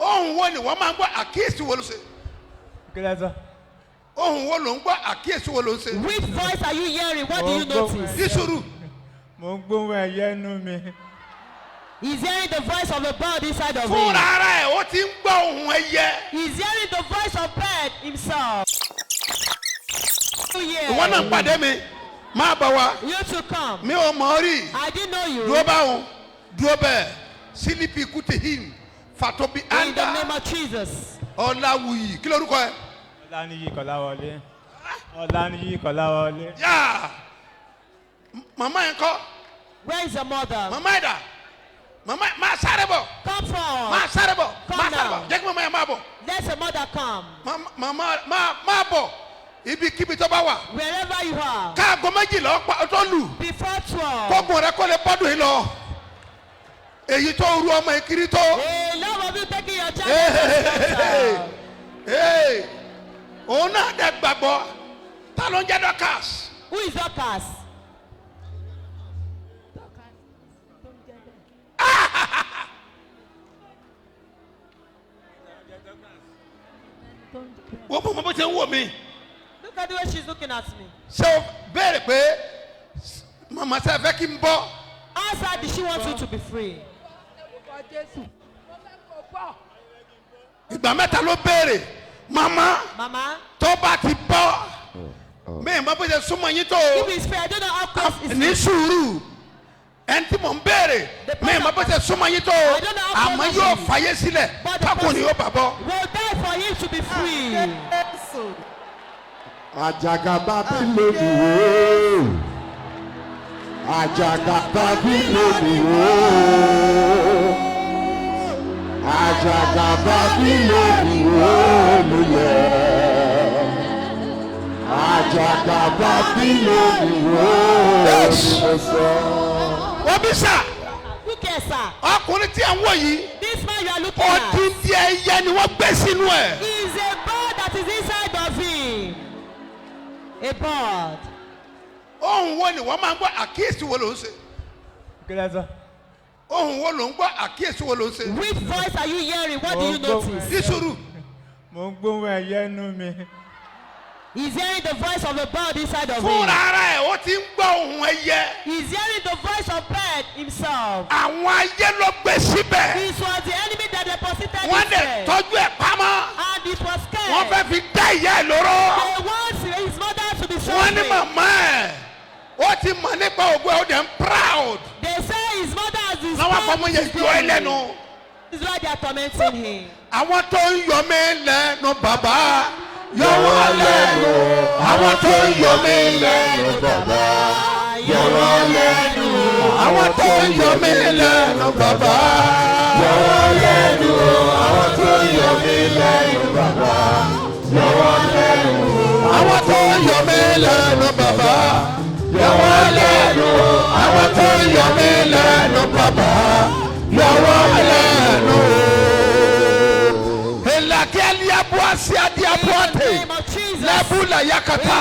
ohun wo ni wọ́n máa ń gbọ́ àkíyèsí wo ló ṣe. ohun wo ló ń gbọ́ àkíyèsí wo ló ṣe. Which voice are you hearing? What do you notice? Dísùrù. Mo ń gbóhùn ẹyẹ nú mi. He's hearing the voice of a bird inside of him. Fúnra ara ẹ̀ ó ti ń gbọ́ ohun ẹyẹ. He's hearing the voice of bird himself. Ìwọ náà pàdé mi. Máa bá wa. You to come. Mi ò mọ̀ rí. I didn't know you. Dúró báwọn. Dúró bẹ́ẹ̀. Sílípì Kútìhìn. Fàtọ́bí Anda. In the name of Jesus. Ọláwùyí. Kí lorúkọ ẹ? Ọláníyì Kọ́láwọlé. Ọláníyì Kọ́láwọlé. Yáà. Màmá yẹn kọ́. Where is your mother? Màmá yẹn dà. Màmá máa sáré bọ̀. Come forward. Máa sáré bọ̀. Come Máa sáré now. bọ̀. Jẹ́ kí màmá yẹn máa bọ̀. Let your mother come. Màmá máa bọ̀. Ibikíbi tó bá wà. Wherever you are. Káàgó méjìlá tó lù. Before 12. Kọ́gbọ̀n rẹ kọ́ lè bọ́dún yìí lọ. Èyí tó ru ọmọ ìkiri tó. Hey, love of you taking your child. Òun náà dẹ̀ gbàgbọ́. Ta ló ń jẹ́ Dorcas? Who is Dorcas? Wọ́n mọ̀ bó ṣe ń wò mí. Look at the way she's looking at me. Ṣé o béèrè pé màmá ṣe fẹ́ kí n bọ́? Ask her, did she want you to be free? Ìgbà mẹ́ta ló béèrè. Màmá tó bá ti bọ́. Mi ìmọ̀ bó ṣe súnmọ́ yín tó. If it's fair, I don't know how close it's ní sùúrù. Ẹni tí mò ń béèrè. Mi ìmọ̀ bó ṣe súnmọ́ yín tó. Àmọ́ yóò fàyè sílẹ̀. Tákùn ni yóò bà bọ́. Will die for him to be free. Àjàgà Bábílónì wó. Àjàgà Bábílónì wó. Àjàgà Bábílónì wó lulẹ̀. Àjàgà Bábílónì wó lulẹ̀. Wọ́n bí sà. Look here, sir. Ọkùnrin tí à ń wò yìí. This man you are looking at. Odindi ẹyẹ ni wọ́n gbé sínú ẹ̀. He is a bird that is inside of him. A bird. Ohun wo ni wọ́n máa ń gbọ́ àkíyèsí wo ló ń ṣe? Ohun wo ló ń gbọ́ àkíyèsí wo ló ń ṣe? Which voice are you hearing? What do you notice? Dísùrù. Mo ń gbóhùn ẹyẹ nú mi. He's hearing the voice of a bird inside of him. Fúnra ara ẹ̀ ó ti ń gbọ́ ohun ẹyẹ. He's hearing the voice of bird himself. Àwọn ayé ló gbé síbẹ̀. This was the enemy that deposited Wọ́n his lè faith. tọ́jú ẹ̀ pamọ́. And it was scared. Wọ́n fẹ́ fi dá ìyá ẹ̀ lóró. They want his mother to be Wọ́n ní suffering. màmá ẹ̀ ó ti mọ̀ nípa ògùn ẹ̀ ó dẹ̀ ń proud. They say his mother has been Àwọn afọmọ yẹn yọ ẹ lẹ́nu. This is why they are tormenting him. Àwọn tó ń yọ mí lẹ́nu bàbá yọ wọ́n lẹ́nu. Àwọn tó ń yọ mí lẹ́nu bàbá yọ wọ́n lẹ́nu. Àwọn tó ń yọ mí lẹ́nu bàbá yọ wọ́n lẹ́nu. Àwọn tó ń yọ mí lẹ́nu bàbá yọ wọ́n lẹ́nu. Àwọn tó ń yọ mí lẹ́nu bàbá yọ wọ́n lẹ́nu. Àwọn tó ń yọ mí lẹ́nu bàbá yọ wọ́n lẹ́nu. Elakeli abuasi adi abuate lebula yakata.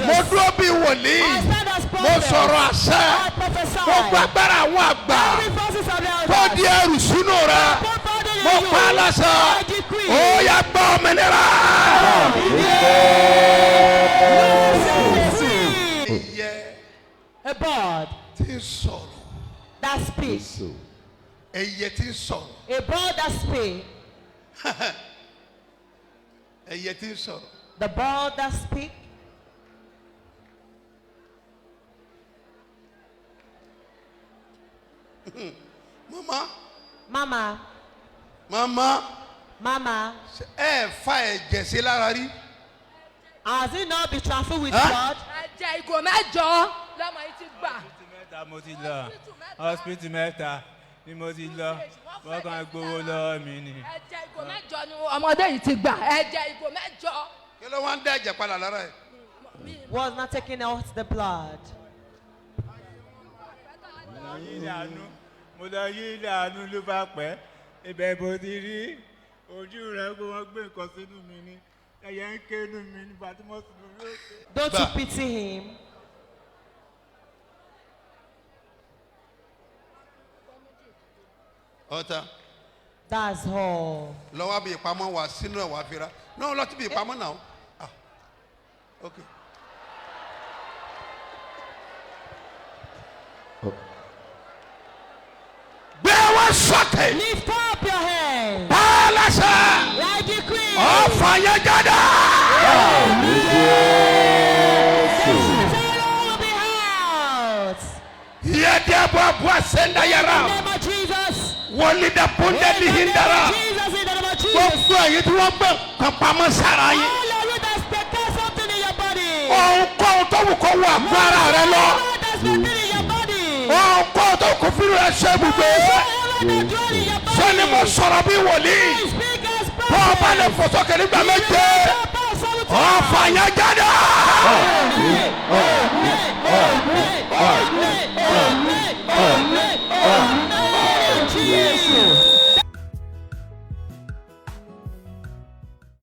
Mo dúró bí wòlíì. Mo sọ̀rọ̀ àṣẹ. Mo gbàgbára àwọn àgbà. Tó di ẹrù sínú rẹ̀. Mo pa á láṣẹ. Ó yá gbọ́ òmìnira. A bird Tí ń sọ̀rọ̀. that speaks. Ẹyẹ tí ń sọ̀rọ̀. A bird that speaks. Ẹyẹ tí ń sọ̀rọ̀. The bird that speaks. Mama. Mama. Ẹ fa ẹ̀jẹ̀ sí lára rí. Has it not been transferred with blood? Ẹ̀jẹ̀ ìgò mẹ́jọ lọ́mọ yìí ti gbà. Mẹ́ta mo ti lọ. Hospital mẹ́ta ni mo ti lọ. Wọ́n kàn gbowó lọ́wọ́ mi ni. Ẹ̀jẹ̀ ìgò mẹ́jọ ni ọmọdé yìí ti gbà. Ẹ̀jẹ̀ ìgò mẹ́jọ. Kí ló wá ń dá ẹ̀jẹ̀ padà lára ẹ̀? Was not taking out the blood. Mo lọ yí ilé àánú ló bá pẹ́. Ibẹ̀ bó ti rí ojú rẹ̀ kó wọ́n gbé nǹkan sínú mi ni. Ẹyẹ ń ké nù mí nígbà tí mo sùn lórí òkè. Don't you pity him? Ọ̀tá That's all. Lọ́wọ́ bí ìpamọ́ wà sínú ẹ̀ wà fira. No, lọ́tí bí ìpamọ́ náà. Ah, okay. Gbé wọ́n sọ́kè. Lift up your hands. Pálásẹ̀. I decree. Ọ̀fà yẹn jáde. Will be out. Yẹ́dẹ́bọ̀ bọ́ sẹ́ńdá yàrá. In the name of Jesus. Wọ́n da bọ́ndẹ́ ní hindara. Jesus, in the name of Jesus. Gbogbo èyí tí wọ́n gbé kan pamọ́ sára yín. All of you that spectate something in your body. Ohunkóhun tó wù kó wà gbára rẹ lọ. All that spectate in your body. Ohunkóhun tó kù fún rẹ ṣe gbogbo ẹsẹ̀. All that dwell in your body. Sọ́ni mo sọ̀rọ̀ bí wòlíì. Speak as prophet. Bọ́ ọba lè fò sókè nígbà méje. Ọ̀fà yẹn jáde.